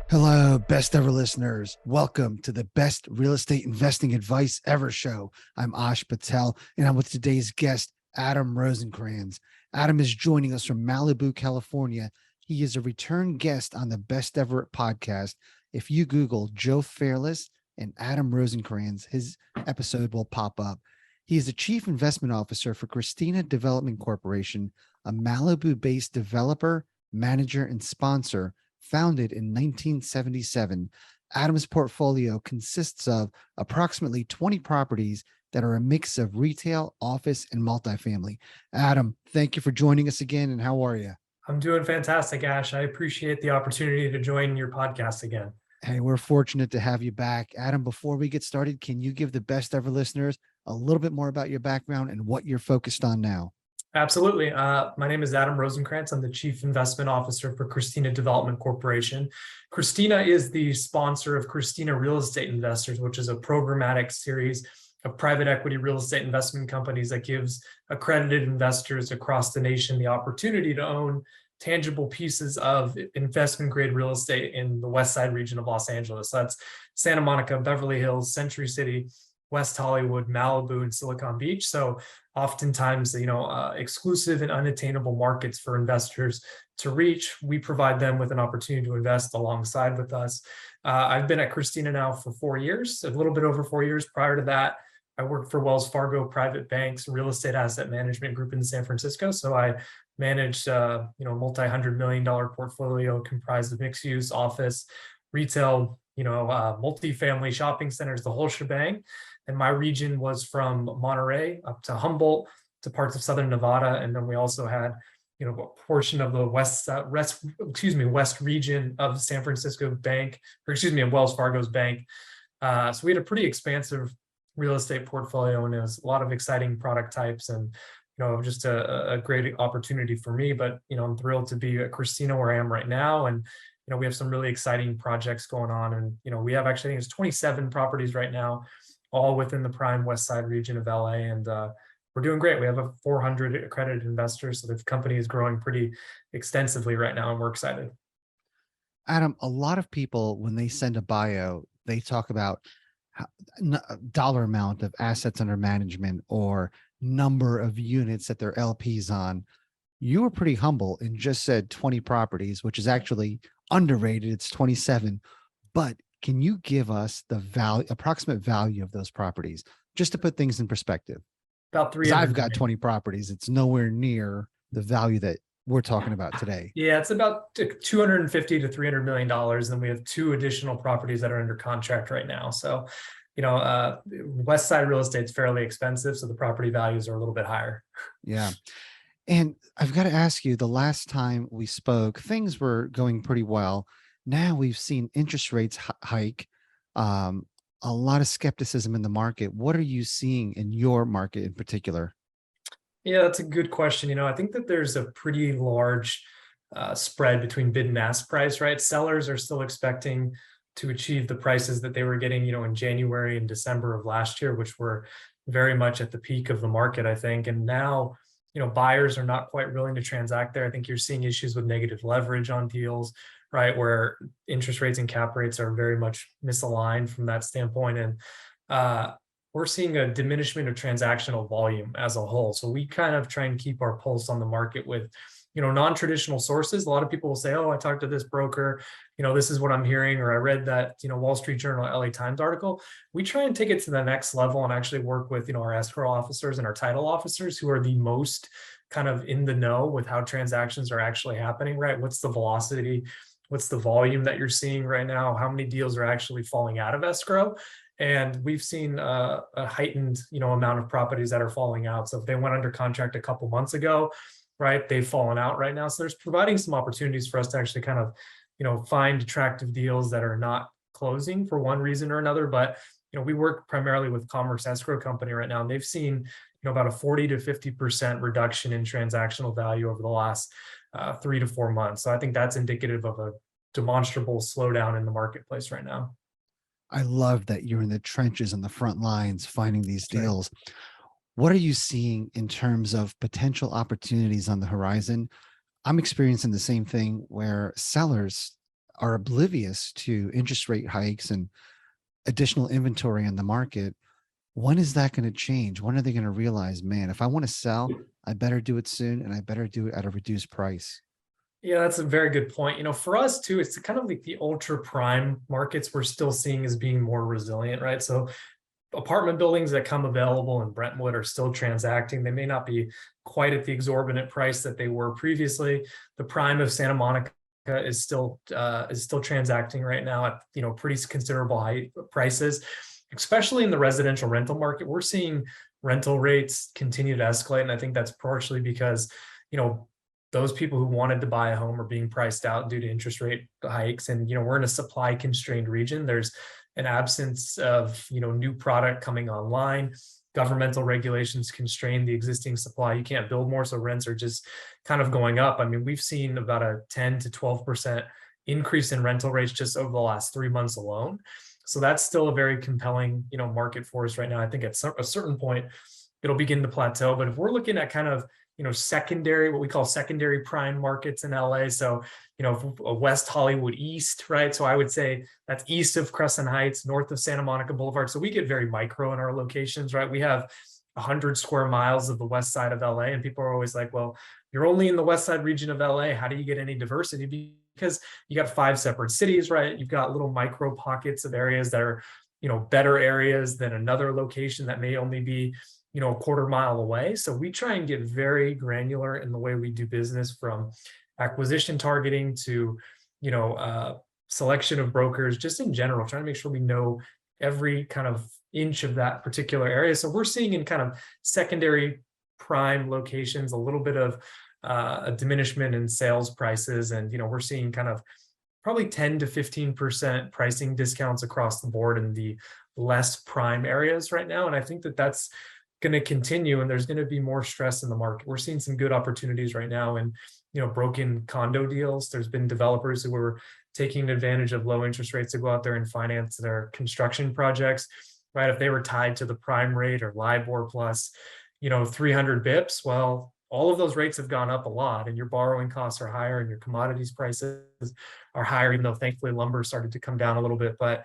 Hello, best ever listeners. Welcome to the best real estate investing advice ever show. I'm Ash Patel, and I'm with today's guest, Adam Rosenkranz. Adam is joining us from Malibu, California. He is a return guest on the Best Ever podcast. If you Google Joe Fairless and Adam Rosenkranz, his episode will pop up. He is the Chief Investment Officer for Christina Development Corporation, a Malibu-based developer, manager, and sponsor founded in 1977. Adam's portfolio consists of approximately 20 properties that are a mix of retail, office, and multifamily. Adam, thank you for joining us again, and how are you? I'm doing fantastic, Ash. I appreciate the opportunity to join your podcast again. Hey, we're fortunate to have you back. Adam, before we get started, can you give the best ever listeners a little bit more about your background and what you're focused on now? Absolutely. My name is Adam Rosenkranz. I'm the Chief Investment Officer for Christina Development Corporation. Christina is the sponsor of Christina Real Estate Investors, which is a programmatic series of private equity real estate investment companies that gives accredited investors across the nation the opportunity to own tangible pieces of investment grade real estate in the West Side region of Los Angeles. So that's Santa Monica, Beverly Hills, Century City, West Hollywood, Malibu, and Silicon Beach. So oftentimes, exclusive and unattainable markets for investors to reach. We provide them with an opportunity to invest alongside with us. I've been at Christina now for 4 years, a little bit over 4 years. Prior to that, I worked for Wells Fargo Private Bank's real estate asset management group in San Francisco. So I managed, multi-$100 million portfolio comprised of mixed use, office, retail, multifamily, shopping centers, the whole shebang. And my region was from Monterey up to Humboldt to parts of Southern Nevada. And then we also had, a portion of the west region of San Francisco Bank, of Wells Fargo's bank. So we had a pretty expansive real estate portfolio, and it was a lot of exciting product types and, just a great opportunity for me. But, I'm thrilled to be at Christina where I am right now. And, we have some really exciting projects going on. And, we have actually, I think it's 27 properties right now, all within the prime West Side region of LA. And we're doing great. We have 400 accredited investors. So the company is growing pretty extensively right now, and we're excited. Adam, a lot of people, when they send a bio, they talk about dollar amount of assets under management or number of units that their LPs on. You were pretty humble and just said 20 properties, which is actually underrated. It's 27. But can you give us the approximate value of those properties, just to put things in perspective? About 300. I've got 20 properties. It's nowhere near the value that we're talking about today. Yeah, it's about $250 to $300 million. And we have 2 additional properties that are under contract right now. So, West Side real estate's fairly expensive, so the property values are a little bit higher. Yeah. And I've got to ask you, the last time we spoke, things were going pretty well. Now we've seen interest rates hike, a lot of skepticism in the market. What are you seeing in your market in particular? Yeah, that's a good question. I think that there's a pretty large spread between bid and ask price, right? Sellers are still expecting to achieve the prices that they were getting, in January and December of last year, which were very much at the peak of the market, I think. And now, buyers are not quite willing to transact there. I think you're seeing issues with negative leverage on deals, right, where interest rates and cap rates are very much misaligned from that standpoint. And we're seeing a diminishment of transactional volume as a whole. So we kind of try and keep our pulse on the market with, non-traditional sources. A lot of people will say, oh, I talked to this broker, this is what I'm hearing, or I read that, Wall Street Journal, LA Times article. We try and take it to the next level and actually work with, our escrow officers and our title officers, who are the most kind of in the know with how transactions are actually happening, right? What's the velocity? What's the volume that you're seeing right now? How many deals are actually falling out of escrow? And we've seen a heightened, amount of properties that are falling out. So if they went under contract a couple months ago, right, they've fallen out right now. So there's providing some opportunities for us to actually kind of, find attractive deals that are not closing for one reason or another. But, we work primarily with Commerce Escrow Company right now, and they've seen, about a 40 to 50% reduction in transactional value over the last 3 to 4 months. So I think that's indicative of a demonstrable slowdown in the marketplace right now. I love that you're in the trenches and the front lines finding these deals. What are you seeing in terms of potential opportunities on the horizon? I'm experiencing the same thing where sellers are oblivious to interest rate hikes and additional inventory on the market. When is that going to change? When are they going to realize, man, if I want to sell, I better do it soon and I better do it at a reduced price? Yeah, that's a very good point. For us too, it's kind of like the ultra prime markets we're still seeing as being more resilient, right? So apartment buildings that come available in Brentwood are still transacting. They may not be quite at the exorbitant price that they were previously. The prime of Santa Monica is still transacting right now at pretty considerable high prices, especially in the residential rental market. We're seeing rental rates continue to escalate, and I think that's partially because those people who wanted to buy a home are being priced out due to interest rate hikes, and we're in a supply constrained region. There's an absence of new product coming online. Governmental regulations constrain the existing supply. You can't build more, so rents are just kind of going up. I mean, we've seen about a 10 to 12% increase in rental rates just over the last 3 months alone. So that's still a very compelling market for us right now. I think at a certain point it'll begin to plateau. But if we're looking at kind of secondary, what we call secondary prime markets in LA. So, West Hollywood East, right? So I would say that's east of Crescent Heights, north of Santa Monica Boulevard. So we get very micro in our locations, right? We have 100 square miles of the west side of LA, and people are always like, well, you're only in the west side region of LA. How do you get any diversity? Because you got 5 separate cities, right? You've got little micro pockets of areas that are, better areas than another location that may only be a quarter mile away. So we try and get very granular in the way we do business, from acquisition targeting to, selection of brokers, just in general, trying to make sure we know every kind of inch of that particular area. So we're seeing in kind of secondary prime locations a little bit of a diminishment in sales prices. And, we're seeing kind of probably 10 to 15% pricing discounts across the board in the less prime areas right now. And I think that that's going to continue, and there's going to be more stress in the market. We're seeing some good opportunities right now in broken condo deals. There's been developers who are taking advantage of low interest rates to go out there and finance their construction projects, right? If they were tied to the prime rate or LIBOR plus 300 bips, well, all of those rates have gone up a lot, and your borrowing costs are higher and your commodities prices are higher, even though thankfully lumber started to come down a little bit. But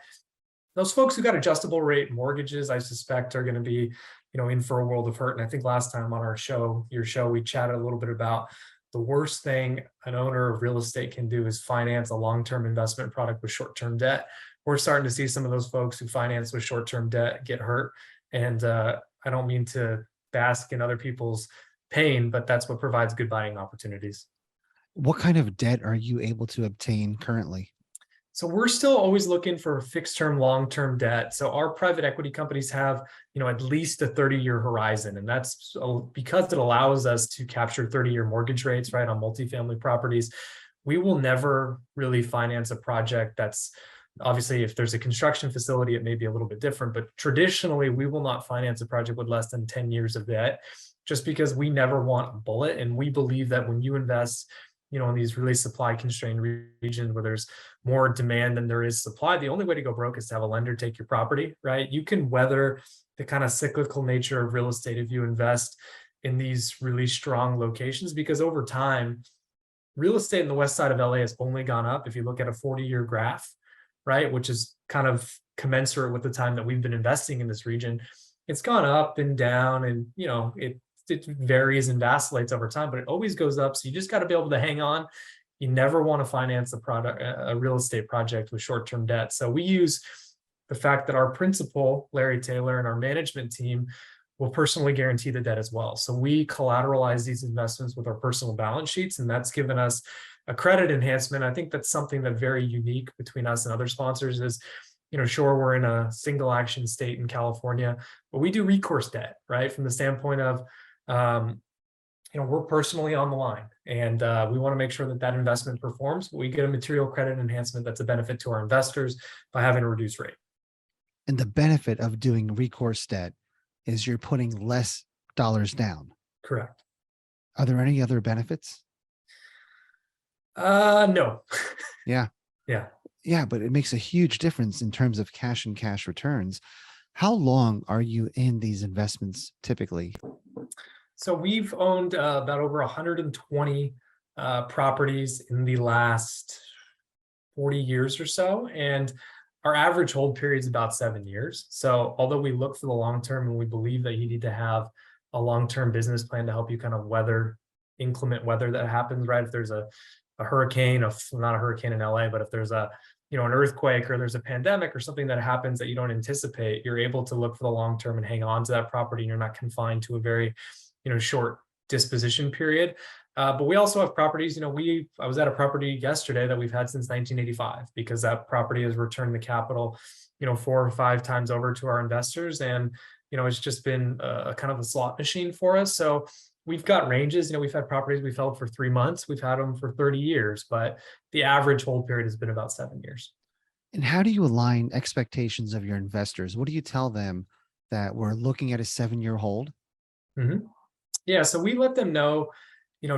those folks who got adjustable rate mortgages, I suspect, are going to be in for a world of hurt. And I think last time on your show, we chatted a little bit about the worst thing an owner of real estate can do is finance a long-term investment product with short-term debt. We're starting to see some of those folks who finance with short-term debt get hurt. And I don't mean to bask in other people's pain, but that's what provides good buying opportunities. What kind of debt are you able to obtain currently? So we're still always looking for fixed term, long-term debt. So our private equity companies have, at least a 30-year horizon. And that's because it allows us to capture 30-year mortgage rates, right, on multifamily properties. We will never really finance a project that's, obviously, if there's a construction facility, it may be a little bit different, but traditionally we will not finance a project with less than 10 years of debt, just because we never want a bullet. And we believe that when you invest in these really supply constrained regions where there's more demand than there is supply, the only way to go broke is to have a lender take your property, right? You can weather the kind of cyclical nature of real estate if you invest in these really strong locations, because over time, real estate in the west side of LA has only gone up. If you look at a 40-year graph, right, which is kind of commensurate with the time that we've been investing in this region, it's gone up and down, and it varies and vacillates over time, but it always goes up. So you just got to be able to hang on. You never want to finance a real estate project with short-term debt. So we use the fact that our principal, Larry Taylor, and our management team will personally guarantee the debt as well. So we collateralize these investments with our personal balance sheets, and that's given us a credit enhancement. I think that's something that's very unique between us and other sponsors is, sure, we're in a single action state in California, but we do recourse debt, right? From the standpoint of, we're personally on the line, and we want to make sure that that investment performs, but we get a material credit enhancement that's a benefit to our investors by having a reduced rate. And the benefit of doing recourse debt is you're putting less dollars down. Correct. Are there any other benefits? No. Yeah. Yeah. Yeah, but it makes a huge difference in terms of cash and cash returns. How long are you in these investments typically? So we've owned about over 120 properties in the last 40 years or so. And our average hold period is about 7 years. So although we look for the long term and we believe that you need to have a long-term business plan to help you kind of weather inclement weather that happens, right? If there's a hurricane, not a hurricane in LA, but if there's an earthquake or there's a pandemic or something that happens that you don't anticipate, you're able to look for the long term and hang on to that property, and you're not confined to a very, short disposition period. But we also have properties, I was at a property yesterday that we've had since 1985, because that property has returned the capital, 4 or 5 times over to our investors. And, it's just been a kind of a slot machine for us. So we've got ranges, we've had properties we've held for 3 months, we've had them for 30 years, but the average hold period has been about 7 years. And how do you align expectations of your investors? What do you tell them that we're looking at a 7-year hold? Mhm. Yeah, so we let them know,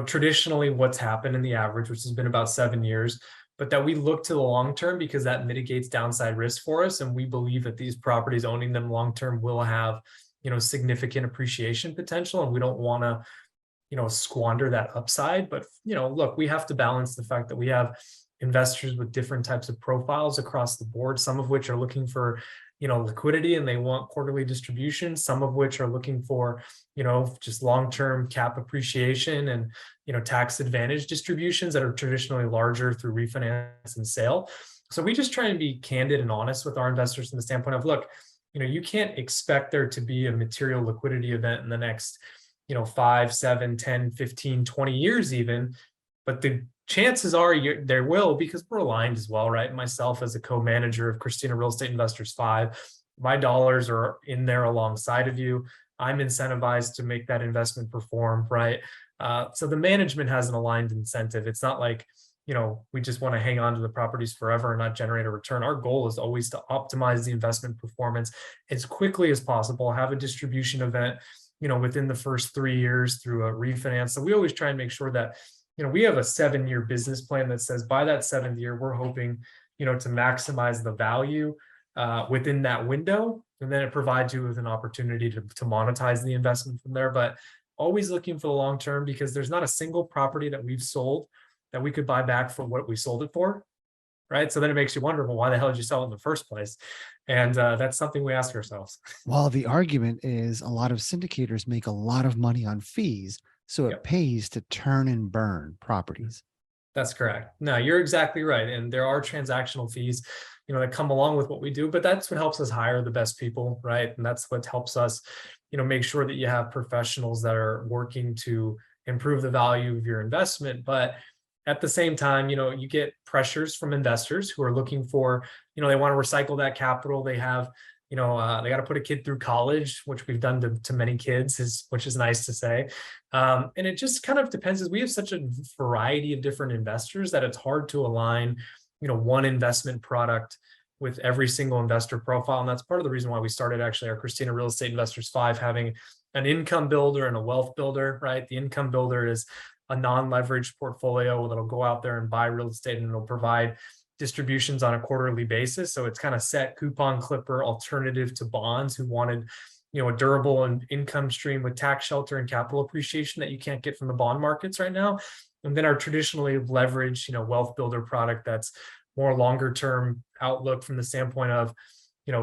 traditionally what's happened in the average, which has been about 7 years, but that we look to the long term because that mitigates downside risk for us. And we believe that these properties, owning them long term, will have, significant appreciation potential. And we don't want to, squander that upside. But, look, we have to balance the fact that we have investors with different types of profiles across the board, some of which are looking for, liquidity and they want quarterly distributions, some of which are looking for, just long-term cap appreciation and, tax advantage distributions that are traditionally larger through refinance and sale. So we just try and be candid and honest with our investors from the standpoint of, look, you can't expect there to be a material liquidity event in the next, 5, 7, 10, 15, 20 years even, but the chances are there will, because we're aligned as well, right? Myself as a co-manager of Christina Real Estate Investors 5, my dollars are in there alongside of you. I'm incentivized to make that investment perform, right? So the management has an aligned incentive. It's not like, we just want to hang on to the properties forever and not generate a return. Our goal is always to optimize the investment performance as quickly as possible, have a distribution event, within the first 3 years through a refinance. So we always try and make sure that, we have a 7-year business plan that says by that 7th year, we're hoping, to maximize the value within that window. And then it provides you with an opportunity to monetize the investment from there. But always looking for the long term, because there's not a single property that we've sold that we could buy back for what we sold it for. Right. So then it makes you wonder, well, why the hell did you sell it in the first place? And that's something we ask ourselves. Well, the argument is a lot of syndicators make a lot of money on fees, so it Yep. pays to turn and burn properties. That's correct. No, you're exactly right. And there are transactional fees, that come along with what we do, but that's what helps us hire the best people, right? And that's what helps us, make sure that you have professionals that are working to improve the value of your investment. But at the same time, you get pressures from investors who are looking for, they want to recycle that capital. They have, they got to put a kid through college, which we've done to many kids, which is nice to say. And it just kind of depends, as we have such a variety of different investors that it's hard to align, one investment product with every single investor profile. And that's part of the reason why we started actually our Christina Real Estate Investors 5, having an income builder and a wealth builder, right? The income builder is a non-leveraged portfolio that'll go out there and buy real estate, and it'll provide distributions on a quarterly basis. So it's kind of set coupon clipper alternative to bonds who wanted, a durable and income stream with tax shelter and capital appreciation that you can't get from the bond markets right now. And then our traditionally leveraged, wealth builder product that's more longer term outlook from the standpoint of,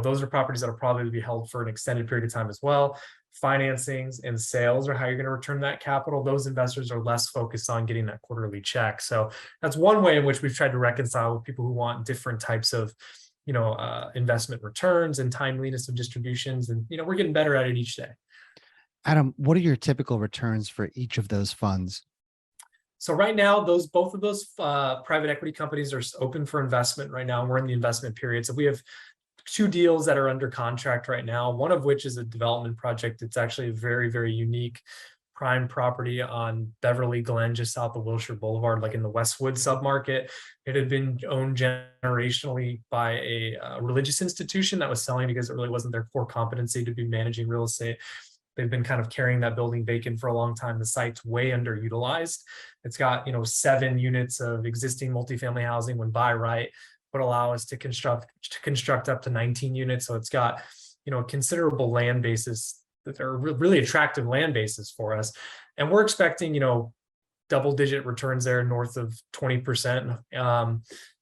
those are properties that will probably be held for an extended period of time as well. Financings and sales are how you're going to return that capital. Those investors are less focused on getting that quarterly check. So that's one way in which we've tried to reconcile with people who want different types of, investment returns and timeliness of distributions. And, we're getting better at it each day. Adam, what are your typical returns for each of those funds? So right now, both of those private equity companies are open for investment right now. We're in the investment period. So we have 2 deals that are under contract right now, one of which is a development project. It's actually a very, very unique prime property on Beverly Glen, just south of Wilshire Boulevard, like in the Westwood submarket. It had been owned generationally by a religious institution that was selling because it really wasn't their core competency to be managing real estate. They've been kind of carrying that building vacant for a long time. The site's way underutilized. It's got, 7 units of existing multifamily housing when by right would allow us to construct up to 19 units. So it's got, considerable land bases that are really attractive land bases for us. And we're expecting, double-digit returns there north of 20%.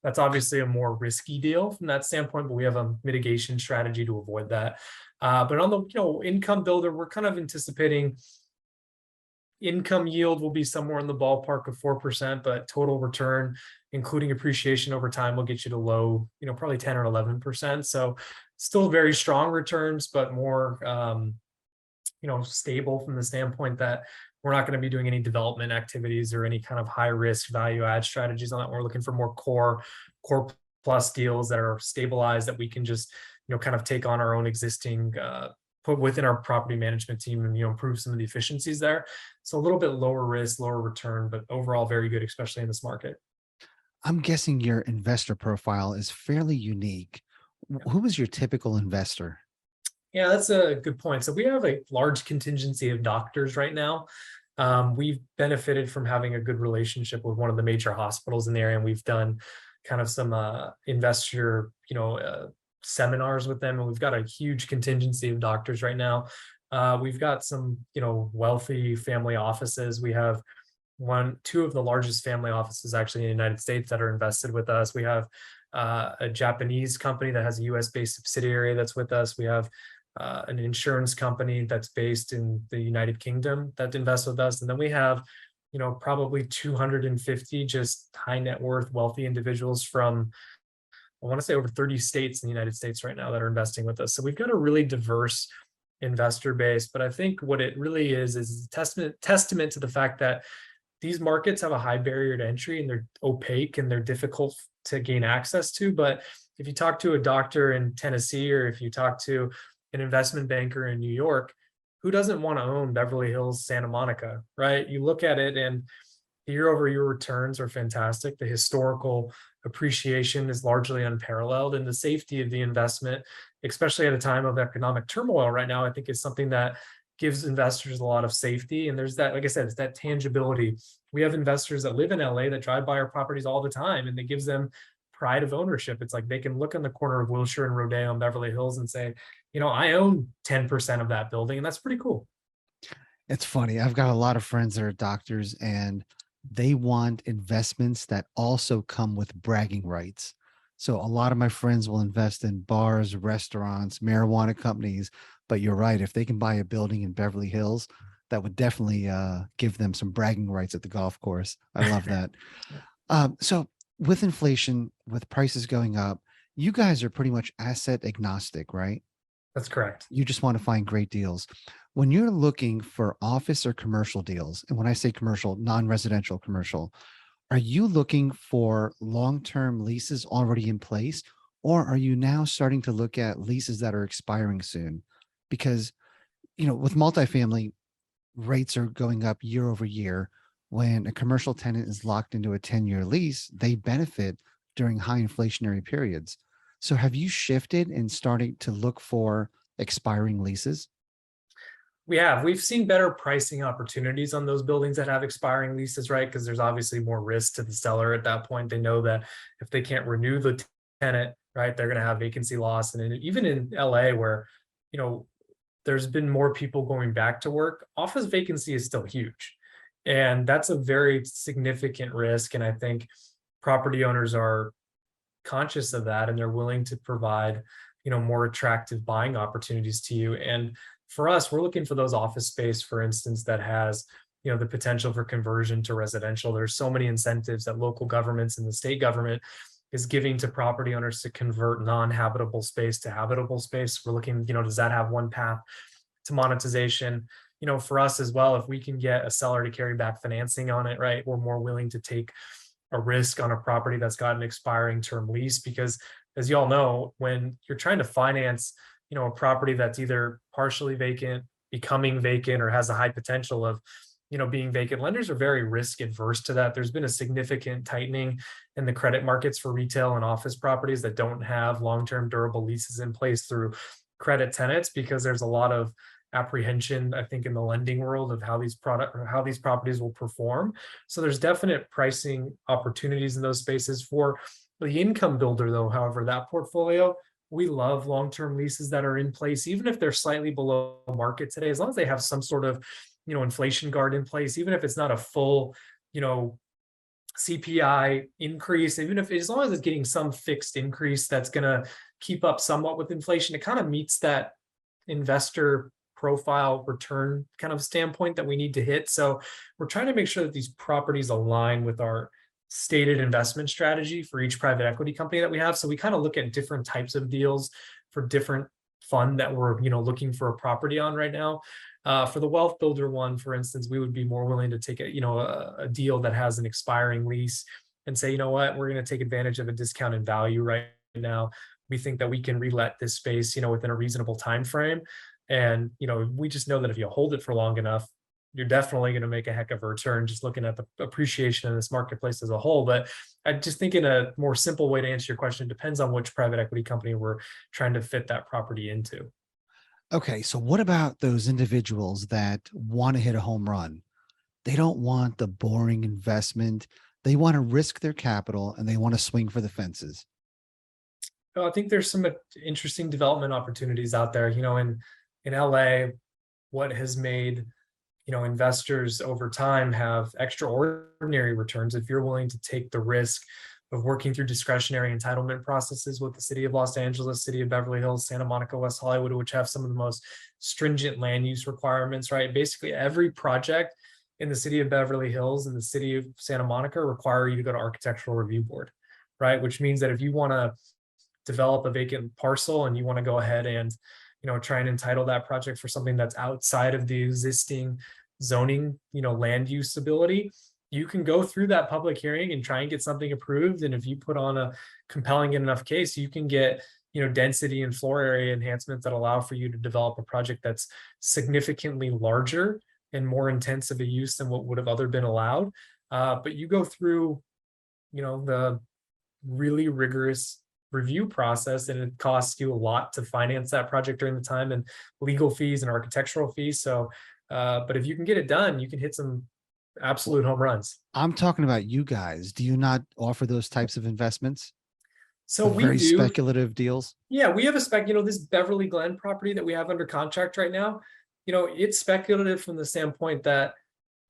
That's obviously a more risky deal from that standpoint, but we have a mitigation strategy to avoid that. But on the income builder, we're kind of anticipating income yield will be somewhere in the ballpark of 4%, but total return, including appreciation over time, will get you to low, probably 10 or 11%. So still very strong returns, but more, stable from the standpoint that we're not going to be doing any development activities or any kind of high risk value add strategies on that. We're looking for more core plus deals that are stabilized that we can just, kind of take on our own existing, put within our property management team and, improve some of the efficiencies there. So a little bit lower risk, lower return, but overall very good, especially in this market. I'm guessing your investor profile is fairly unique. Who is your typical investor? Yeah, that's a good point. So we have a large contingency of doctors right now. We've benefited from having a good relationship with one of the major hospitals in the area, and we've done kind of some investor, seminars with them, and we've got a huge contingency of doctors right now. We've got some, wealthy family offices. We have two of the largest family offices actually in the United States that are invested with us. We have a Japanese company that has a US based subsidiary that's with us. We have an insurance company that's based in the United Kingdom that invests with us. And then we have, probably 250 just high net worth wealthy individuals from, I want to say, over 30 states in the United States right now that are investing with us. So we've got a really diverse investor base, but I think what it really is a testament to the fact that these markets have a high barrier to entry and they're opaque and they're difficult to gain access to. But if you talk to a doctor in Tennessee, or if you talk to an investment banker in New York, who doesn't want to own Beverly Hills, Santa Monica, right? You look at it and the year over year returns are fantastic. The historical appreciation is largely unparalleled, and the safety of the investment, especially at a time of economic turmoil right now, I think is something that gives investors a lot of safety. And there's that, like I said, it's that tangibility. We have investors that live in LA that drive by our properties all the time, and it gives them pride of ownership. It's like they can look in the corner of Wilshire and Rodeo and Beverly Hills and say, I own 10% of that building, and that's pretty cool. It's funny. I've got a lot of friends that are doctors, and they want investments that also come with bragging rights. So a lot of my friends will invest in bars, restaurants, marijuana companies. But you're right. If they can buy a building in Beverly Hills, that would definitely give them some bragging rights at the golf course. I love that. So with inflation, with prices going up, you guys are pretty much asset agnostic, right? That's correct. You just want to find great deals. When you're looking for office or commercial deals, and when I say commercial, non-residential commercial, are you looking for long-term leases already in place, or are you now starting to look at leases that are expiring soon? Because, with multifamily, rates are going up year over year. When a commercial tenant is locked into a 10-year lease, they benefit during high inflationary periods. So have you shifted and starting to look for expiring leases? We've seen better pricing opportunities on those buildings that have expiring leases, right? Because there's obviously more risk to the seller at that point. They know that if they can't renew the tenant, right, they're going to have vacancy loss. And even in LA, where, there's been more people going back to work, office vacancy is still huge. And that's a very significant risk. And I think property owners are conscious of that, and they're willing to provide, more attractive buying opportunities to you. And for us, we're looking for those office space, for instance, that has, the potential for conversion to residential. There's so many incentives that local governments and the state government is giving to property owners to convert non-habitable space to habitable space. We're looking, does that have one path to monetization? For us as well, if we can get a seller to carry back financing on it, right, we're more willing to take a risk on a property that's got an expiring term lease. Because as you all know, when you're trying to finance, a property that's either partially vacant, becoming vacant, or has a high potential of, being vacant, lenders are very risk adverse to that. There's been a significant tightening in the credit markets for retail and office properties that don't have long-term durable leases in place through credit tenants, because there's a lot of apprehension, I think, in the lending world of how these properties will perform. So there's definite pricing opportunities in those spaces. For the income builder, though, however, that portfolio, we love long-term leases that are in place, even if they're slightly below market today, as long as they have some sort of, inflation guard in place, even if it's not a full, you know, CPI increase, even if as long as it's getting some fixed increase that's going to keep up somewhat with inflation, it kind of meets that investor profile return kind of standpoint that we need to hit. So we're trying to make sure that these properties align with our stated investment strategy for each private equity company that we have. So we kind of look at different types of deals for different fund that we're looking for a property on right now. For the wealth builder one, for instance, we would be more willing to take a deal that has an expiring lease and say, you know what, we're going to take advantage of a discounted value right now. We think that we can relet this space, within a reasonable time frame. And we just know that if you hold it for long enough, you're definitely going to make a heck of a return just looking at the appreciation in this marketplace as a whole. But I just think in a more simple way to answer your question, it depends on which private equity company we're trying to fit that property into. Okay, so what about those individuals that want to hit a home run? They don't want the boring investment. They want to risk their capital and they want to swing for the fences. I think there's some interesting development opportunities out there. In LA, what has made investors over time have extraordinary returns if you're willing to take the risk of working through discretionary entitlement processes with the city of Los Angeles, city of Beverly Hills, Santa Monica, West Hollywood, which have some of the most stringent land use requirements, right? Basically, every project in the city of Beverly Hills and the city of Santa Monica require you to go to architectural review board, right? Which means that if you want to develop a vacant parcel and you want to go ahead and try and entitle that project for something that's outside of the existing zoning land use ability, you can go through that public hearing and try and get something approved. And if you put on a compelling enough case, you can get density and floor area enhancements that allow for you to develop a project that's significantly larger and more intense of a use than what would have other been allowed. But you go through the really rigorous review process, and it costs you a lot to finance that project during the time, and legal fees and architectural fees. So but if you can get it done, you can hit some absolute home runs. I'm talking about you guys. Do you not offer those types of investments? So The we very do. speculative deals? Yeah, we have a spec, this Beverly Glen property that we have under contract right now, it's speculative from the standpoint that,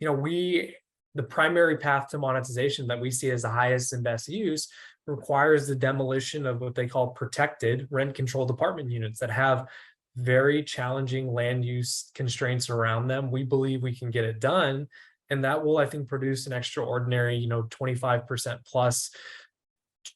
the primary path to monetization that we see as the highest and best use requires the demolition of what they call protected rent controlled apartment units that have very challenging land use constraints around them. We believe we can get it done. And that will, I think, produce an extraordinary, 25% plus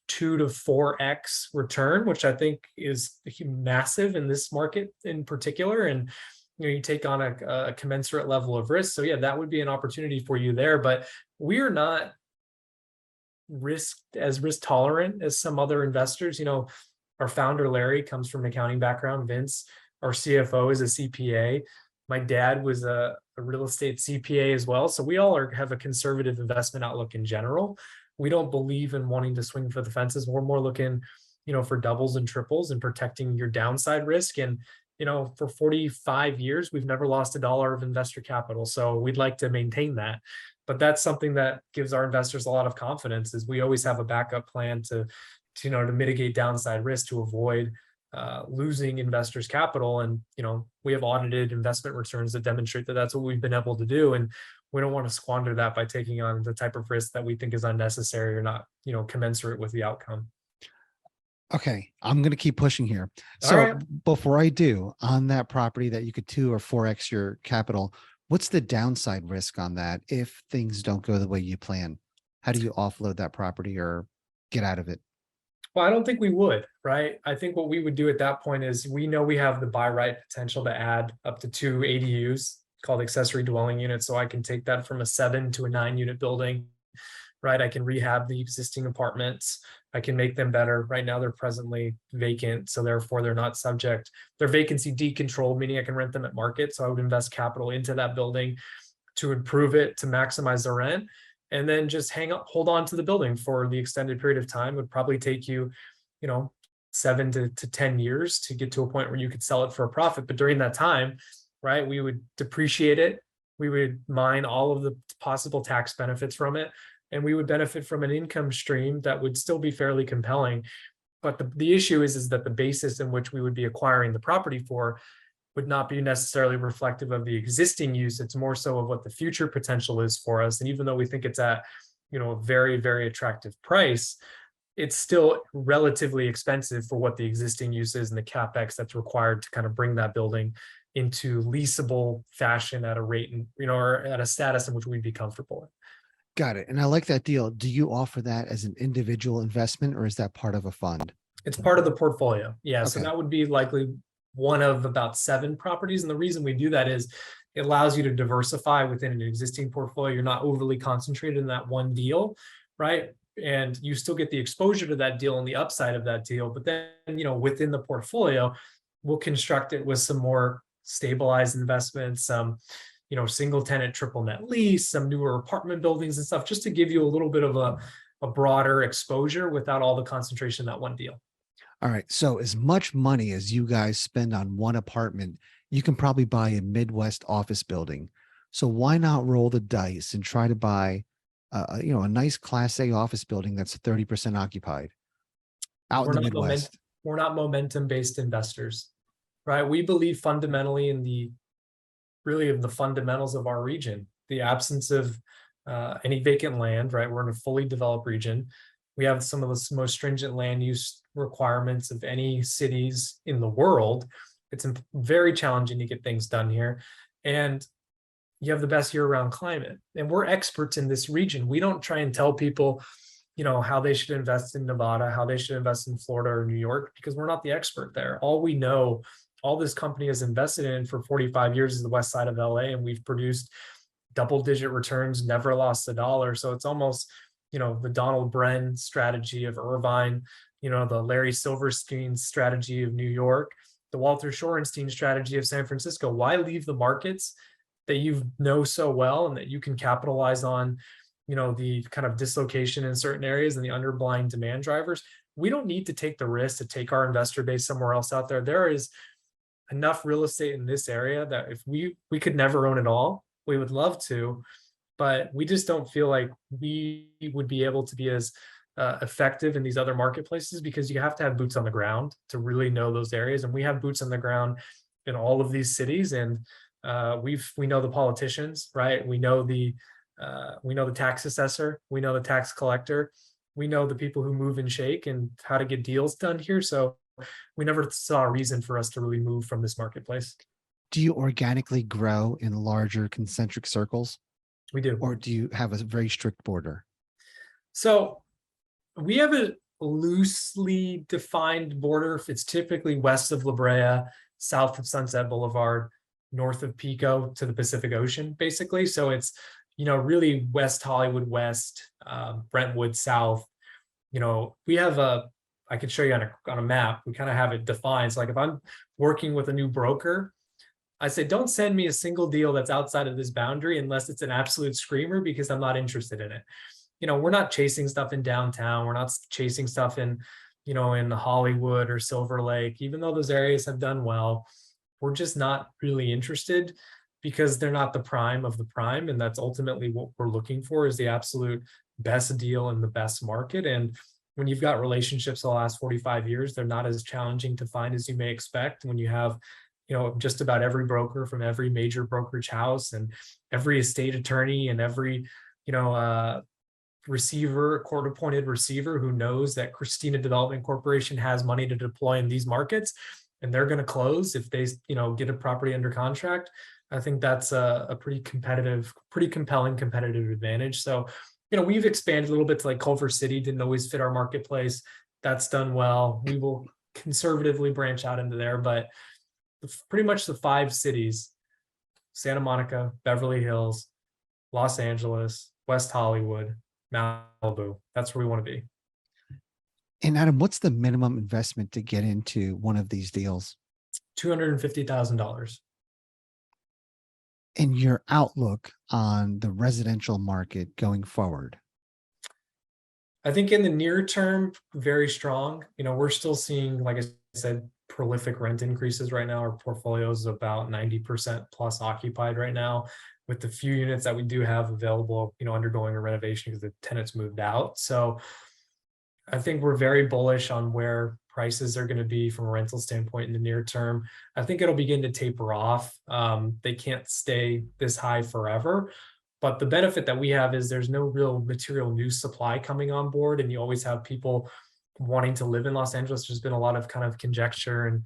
2 to 4x return, which I think is massive in this market in particular. And you take on a commensurate level of risk. So yeah, that would be an opportunity for you there. But we are not risk tolerant as some other investors. Our founder Larry comes from an accounting background. Vince, our CFO, is a CPA. My dad was a real estate CPA as well. So we all have a conservative investment outlook in general. We don't believe in wanting to swing for the fences. We're more looking, for doubles and triples and protecting your downside risk. And, for 45 years, we've never lost $1 of investor capital. So we'd like to maintain that. But that's something that gives our investors a lot of confidence, is we always have a backup plan to mitigate downside risk, to avoid losing investors' capital. And, we have audited investment returns that demonstrate that that's what we've been able to do. And we don't want to squander that by taking on the type of risk that we think is unnecessary or not, commensurate with the outcome. Okay, I'm going to keep pushing here. All So right. before I do, on that property that you could 2 or 4x your capital, what's the downside risk on that if things don't go the way you plan? How do you offload that property or get out of it? Well, I don't think we would, right? I think what we would do at that point is, we know we have the by right potential to add up to 2 ADUs called accessory dwelling units. So I can take that from a 7 to a 9 unit building, right? I can rehab the existing apartments. I can make them better. Right now, they're presently vacant. So therefore, they're not subject. They're vacancy decontrolled, meaning I can rent them at market. So I would invest capital into that building to improve it, to maximize the rent, and then just hold on to the building for the extended period of time. It would probably take you, 7 to 10 years to get to a point where you could sell it for a profit. But during that time, right, we would depreciate it. We would mine all of the possible tax benefits from it, and we would benefit from an income stream that would still be fairly compelling. But the issue is that the basis in which we would be acquiring the property for would not be necessarily reflective of the existing use. It's more so of what the future potential is for us. And even though we think it's at, a very, very attractive price, it's still relatively expensive for what the existing use is and the CapEx that's required to kind of bring that building into leasable fashion at a rate and, or at a status in which we'd be comfortable with. Got it. And I like that deal. Do you offer that as an individual investment or is that part of a fund? It's part of the portfolio. Yeah. So Okay. that would be likely one of about 7 properties. And the reason we do that is it allows you to diversify within an existing portfolio. You're not overly concentrated in that one deal, right? And you still get the exposure to that deal and the upside of that deal. But then, within the portfolio, we'll construct it with some more stabilized investments, some, single tenant, triple net lease, some newer apartment buildings and stuff, just to give you a little bit of a broader exposure without all the concentration in that one deal. All right. So as much money as you guys spend on one apartment, you can probably buy a Midwest office building. So why not roll the dice and try to buy, a nice Class A office building that's 30% occupied out in the Midwest? We're not momentum-based investors, right? We believe fundamentally in the fundamentals of our region, the absence of any vacant land, right? We're in a fully developed region. We have some of the most stringent land use requirements of any cities in the world. It's very challenging to get things done here. And you have the best year-round climate. And we're experts in this region. We don't try and tell people, how they should invest in Nevada, how they should invest in Florida or New York, because we're not the expert there. All we know, all this company has invested in for 45 years is the west side of LA, and we've produced double-digit returns, never lost a dollar. So it's almost, the Donald Bren strategy of Irvine, the Larry Silverstein strategy of New York, the Walter Shorenstein strategy of San Francisco. Why leave the markets that you know so well and that you can capitalize on, the kind of dislocation in certain areas and the underlying demand drivers? We don't need to take the risk to take our investor base somewhere else out there. There is enough real estate in this area that if we could never own it all, we would love to, but we just don't feel like we would be able to be as effective in these other marketplaces, because you have to have boots on the ground to really know those areas. And we have boots on the ground in all of these cities. And we know the politicians, right? We know the tax assessor, we know the tax collector, we know the people who move and shake and how to get deals done here. So we never saw a reason for us to really move from this marketplace. Do you organically grow in larger concentric circles? We do. Or do you have a very strict border? So we have a loosely defined border. It's typically west of La Brea, south of Sunset Boulevard, north of Pico to the Pacific Ocean, basically. So it's, really West Hollywood West, Brentwood South. We have I could show you on a map. We kind of have it defined. So like if I'm working with a new broker, I say, don't send me a single deal that's outside of this boundary unless it's an absolute screamer, because I'm not interested in it. We're not chasing stuff in downtown. We're not chasing stuff in Hollywood or Silver Lake, even though those areas have done well. We're just not really interested because they're not the prime of the prime. And that's ultimately what we're looking for, is the absolute best deal in the best market. And when you've got relationships the last 45 years, they're not as challenging to find as you may expect when you have, just about every broker from every major brokerage house and every estate attorney and every, receiver, court-appointed receiver who knows that Christina Development Corporation has money to deploy in these markets, and they're going to close if they, get a property under contract. I think that's a pretty compelling competitive advantage. So, we've expanded a little bit to like Culver City, didn't always fit our marketplace. That's done well. We will conservatively branch out into there, but pretty much the 5 cities, Santa Monica, Beverly Hills, Los Angeles, West Hollywood, Malibu. That's where we want to be. And Adam, what's the minimum investment to get into one of these deals? $250,000. And your outlook on the residential market going forward? I think in the near term, very strong. We're still seeing, like I said, prolific rent increases right now. Our portfolio is about 90% plus occupied right now, with the few units that we do have available, undergoing a renovation because the tenants moved out. So I think we're very bullish on where prices are going to be from a rental standpoint in the near term. I think it'll begin to taper off. They can't stay this high forever. But the benefit that we have is there's no real material new supply coming on board, and you always have people wanting to live in Los Angeles. There's been a lot of kind of conjecture and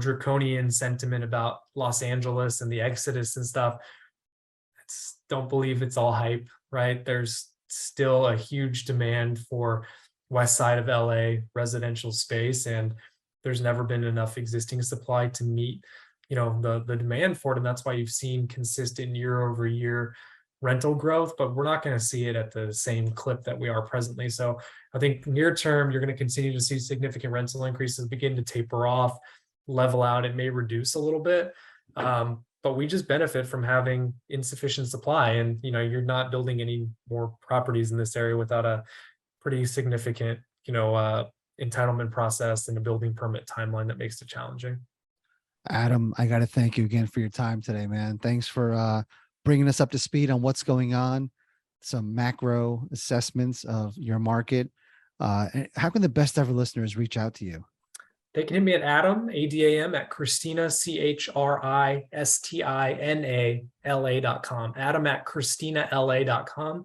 draconian sentiment about Los Angeles and the exodus and stuff. Don't believe it's all hype, right? There's still a huge demand for west side of LA residential space, and there's never been enough existing supply to meet the demand for it. And that's why you've seen consistent year over year rental growth, but we're not going to see it at the same clip that we are presently. So I think near term, you're going to continue to see significant rental increases begin to taper off, level out. It may reduce a little bit. But we just benefit from having insufficient supply, and you're not building any more properties in this area without a pretty significant entitlement process and a building permit timeline that makes it challenging. Adam, I got to thank you again for your time today, man. Thanks for bringing us up to speed on what's going on, some macro assessments of your market. And how can the best ever listeners reach out to you? They can hit me at Adam, ADAM, at Christina, CHRISTINALA.com. Adam at ChristinaLA.com.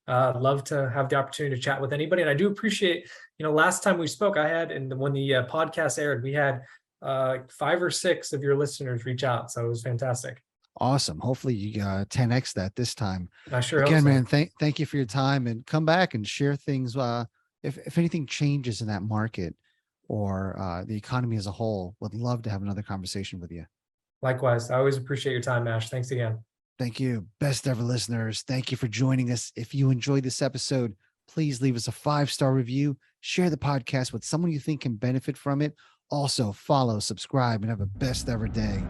Love to have the opportunity to chat with anybody. And I do appreciate, last time we spoke, when the podcast aired, we had 5 or 6 of your listeners reach out. So it was fantastic. Awesome. Hopefully you 10X that this time. I sure Again, hope so. man, thank you for your time, and come back and share things. If anything changes in that market or the economy as a whole, would love to have another conversation with you. Likewise. I always appreciate your time, Ash. Thanks again. Thank you. Best ever listeners. Thank you for joining us. If you enjoyed this episode, please leave us a 5-star review, share the podcast with someone you think can benefit from it. Also follow, subscribe, and have a best ever day.